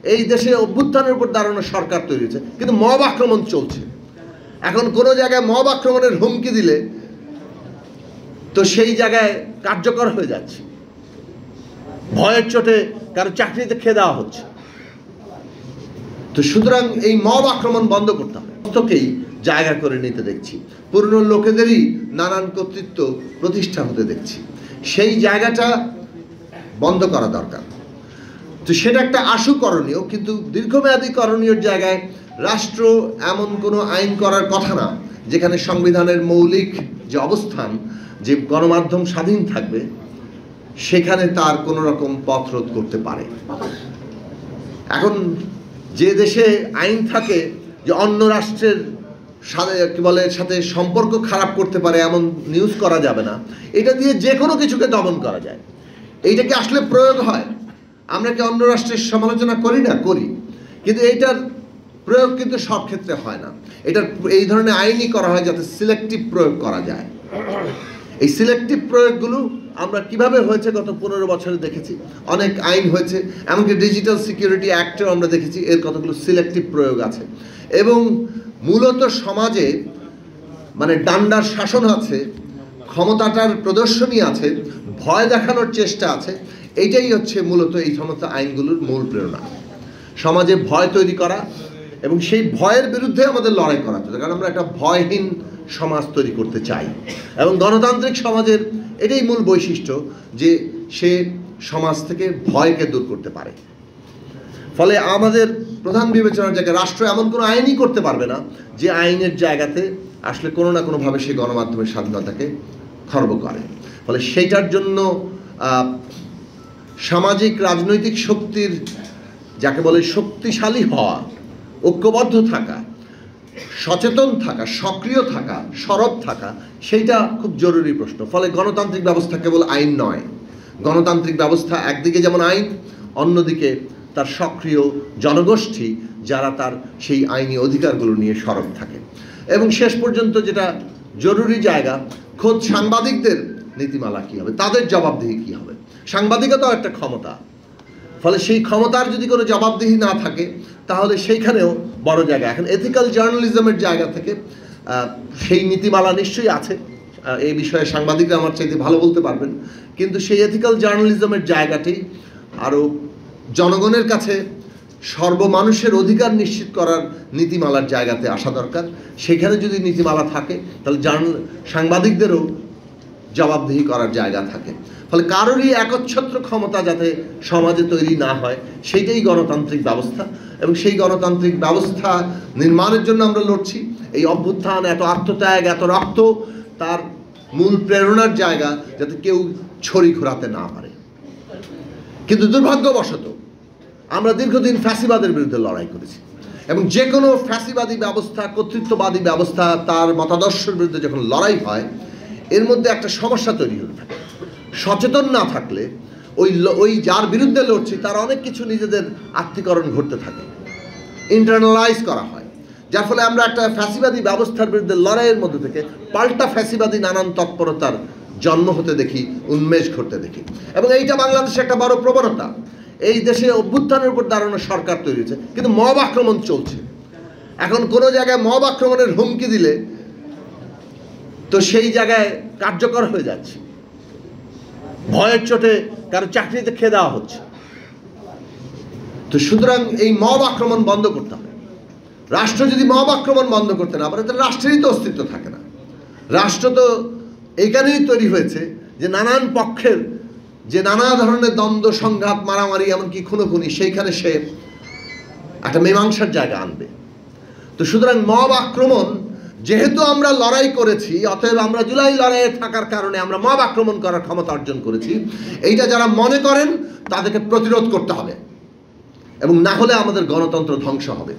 এই দেশে অভ্যুত্থানের উপর দাঁড়ানো সরকার তৈরি হয়েছে, কিন্তু মব আক্রমণ চলছে। এখন কোনো জায়গায় মব আক্রমণের হুমকি দিলে তো সেই জায়গায় কার্যকর হয়ে যাচ্ছে, ভয়ের চোটে কারো চাকরিতে খেয়ে দেওয়া হচ্ছে। তো সুতরাং এই মব আক্রমণ বন্ধ করতে হবে, প্রত্যেকেই জায়গা করে নিতে দেখছি, পুরনো লোকেদেরই নানান কর্তৃত্ব প্রতিষ্ঠা হতে দেখছি, সেই জায়গাটা বন্ধ করা দরকার। তো সেটা একটা আশু করণীয়, কিন্তু দীর্ঘমেয়াদী করণীয় জায়গায় রাষ্ট্র এমন কোনো আইন করার কথা না যেখানে সংবিধানের মৌলিক যে অবস্থান, যে গণমাধ্যম স্বাধীন থাকবে, সেখানে তার কোনো রকম পথ রোধ করতে পারে। এখন যে দেশে আইন থাকে যে অন্য রাষ্ট্রের সাথে কি বলে সাথে সম্পর্ক খারাপ করতে পারে এমন নিউজ করা যাবে না, এটা দিয়ে যে কোনো কিছুকে দমন করা যায়। এইটা কি আসলে প্রয়োগ হয়? আমরা কি অন্য রাষ্ট্রের সমালোচনা করি না? করি, কিন্তু এইটার প্রয়োগ কিন্তু সব ক্ষেত্রে হয় না। এটার এই ধরনের আইনই করা হয় যাতে সিলেক্টিভ প্রয়োগ করা যায়। এই সিলেক্টিভ প্রয়োগগুলো আমরা কিভাবে হয়েছে গত 15 বছরে দেখেছি। অনেক আইন হয়েছে, এমনকি ডিজিটাল সিকিউরিটি অ্যাক্টেও আমরা দেখেছি এর কতগুলো সিলেক্টিভ প্রয়োগ আছে। এবং মূলত সমাজে মানে ডান্ডার শাসন আছে, ক্ষমতাটার প্রদর্শনী আছে, ভয় দেখানোর চেষ্টা আছে। এইটাই হচ্ছে মূলত এই সমস্ত আইনগুলোর মূল প্রেরণা, সমাজে ভয় তৈরি করা এবং সেই ভয়ের বিরুদ্ধে আমাদের লড়াই করা হচ্ছে। কারণ আমরা একটা ভয়হীন সমাজ তৈরি করতে চাই, এবং গণতান্ত্রিক সমাজের এটাই মূল বৈশিষ্ট্য যে সে সমাজ থেকে ভয়কে দূর করতে পারে। ফলে আমাদের প্রধান বিবেচনার জায়গায় রাষ্ট্র এমন কোনো আইনই করতে পারবে না যে আইনের জায়গাতে আসলে কোনো না কোনোভাবে সেই গণমাধ্যমের স্বাধীনতাকে খর্ব করে। ফলে সেইটার জন্য সামাজিক রাজনৈতিক শক্তির, যাকে বলে শক্তিশালী হওয়া, ঐক্যবদ্ধ থাকা, সচেতন থাকা, সক্রিয় থাকা, সরব থাকা, সেইটা খুব জরুরি প্রশ্ন। ফলে গণতান্ত্রিক ব্যবস্থা কেবল আইন নয়, গণতান্ত্রিক ব্যবস্থা একদিকে যেমন আইন, অন্যদিকে তার সক্রিয় জনগোষ্ঠী যারা তার সেই আইনি অধিকারগুলো নিয়ে সরব থাকে। এবং শেষ পর্যন্ত যেটা জরুরি জায়গা, খোদ সাংবাদিকদের নীতিমালা কী হবে, তাদের জবাবদিহি কী হবে। সাংবাদিকতাও একটা ক্ষমতা, ফলে সেই ক্ষমতার যদি কোনো জবাবদিহি না থাকে তাহলে সেইখানেও বড় জায়গা। এখন এথিক্যাল জার্নালিজমের জায়গা থেকে সেই নীতিমালা নিশ্চয়ই আছে, এই বিষয়ে সাংবাদিকরা আমার চাইতে ভালো বলতে পারবেন, কিন্তু সেই এথিক্যাল জার্নালিজমের জায়গাটি আরও জনগণের কাছে সর্বমানুষের অধিকার নিশ্চিত করার নীতিমালার জায়গাতে আসা দরকার। সেখানে যদি নীতিমালা থাকে তাহলে সাংবাদিকদেরও জবাবদিহি করার জায়গা থাকে। ফলে কারোরই একচ্ছত্র ক্ষমতা যাতে সমাজে তৈরি না হয়, সেইটাই গণতান্ত্রিক ব্যবস্থা। এবং সেই গণতান্ত্রিক ব্যবস্থা নির্মাণের জন্য আমরা লড়ছি। এই অভ্যুত্থান, এত আত্মত্যাগ, এত রক্ত, তার মূল প্রেরণার জায়গা যাতে কেউ ছড়ি ঘোরাতে না পারে। কিন্তু দুর্ভাগ্যবশত আমরা দীর্ঘদিন ফ্যাসিবাদের বিরুদ্ধে লড়াই করেছি, এবং যে কোনো ফ্যাসিবাদী ব্যবস্থা, কর্তৃত্ববাদী ব্যবস্থা, তার মতাদর্শের বিরুদ্ধে যখন লড়াই হয়, এর মধ্যে একটা সমস্যা তৈরি হতে থাকে। সচেতন না থাকলে ওই যার বিরুদ্ধে লড়ছি তার অনেক কিছু নিজেদের আত্মীকরণ ঘটতে থাকে, ইন্টারনালাইজ করা হয়, যার ফলে আমরা একটা ফ্যাসিবাদী ব্যবস্থার বিরুদ্ধে লড়াইয়ের মধ্যে থেকে পাল্টা ফ্যাসিবাদী নানান তৎপরতার জন্ম হতে দেখি, উন্মেষ ঘটতে দেখি। এবং এইটা বাংলাদেশে একটা বড় প্রবণতা। এই দেশে অভ্যুত্থানের উপর দাঁড়ানো সরকার তৈরি হয়েছে, কিন্তু মব আক্রমণ চলছে। এখন কোনো জায়গায় মব আক্রমণের হুমকি দিলে তো সেই জায়গায় কার্যকর হয়ে যাচ্ছে, ভয়ের চোটে কারো চাকরিতে খেয়ে দেওয়া হচ্ছে। তো সুতরাং এই মব আক্রমণ বন্ধ করতে হবে। রাষ্ট্র যদি মব আক্রমণ বন্ধ করতে না পারে তাহলে রাষ্ট্রেরই তো অস্তিত্ব থাকে না। রাষ্ট্র তো এইখানেই তৈরি হয়েছে যে নানান পক্ষের যে নানা ধরনের দ্বন্দ্ব, সংঘাত, মারামারি, এমনকি খুনোখুনি, সেইখানে সে একটা মীমাংসার জায়গা আনবে। তো সুতরাং মব আক্রমণ, যেহেতু আমরা লড়াই করেছি, অতএব আমরা জুলাই লড়াইয়ে থাকার কারণে আমরা মব আক্রমণ করার ক্ষমতা অর্জন করেছি, এইটা যারা মনে করেন তাদেরকে প্রতিরোধ করতে হবে, এবং না হলে আমাদের গণতন্ত্র ধ্বংস হবে।